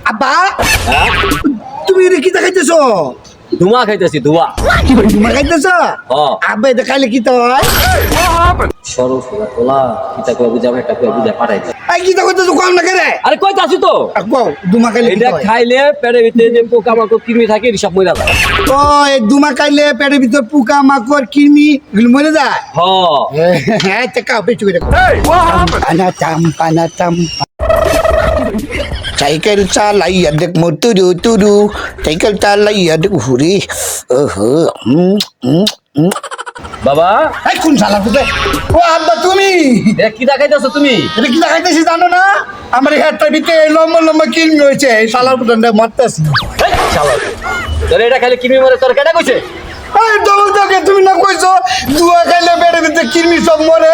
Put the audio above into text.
আব্বা হ্যাঁ তুমি এটা কি দেখাইতেছো? ধোঁয়া খাইতেছি ধোঁয়া তোমার খাইতেছো? হ্যাঁ। আব্বা এটা খাইলে কি তো হয়? সরু সোজা তোলা কিতা করে বুঝাবো একটা করে বুঝা পাঠাই দে এই কি দেখাইতেছো কম না করে? আরে কইতা আছি তো কও দুমা খাইলে কি এটা হয়? খাইলে পেটের ভিতরে যে পোকা মাকড় কৃমি থাকে সব মরে যায় ও এই দুমা খাইলে পেটের ভিতর পোকা মাকড় কৃমি এগুলো মরে যায়। হ্যাঁ আচ্ছা কাও বেশি করে পানাতাম সাইকেল চালাইয়া দেখ মোর তুরু তুরু সাইকেল চালাইয়া দেখ ঘুরি বাবা এই কোন শালা তুই? ও আব্বা তুমি এ কি দেখাইতেছো তুমি এটা কি দেখাইতেছি জানো না? আমার এই হাতটার ভিতরে লম্বা লম্বা কৃমি হয়েছে এই শালার পুটানটা মারতেছি। এই শালা তোর এটা খাইলে কৃমি মরে তোর কেটা কইছে এই দোকে তুমি না কইছো দুয়া খাইলে পেটের ভিতরে কৃমি সব মরে।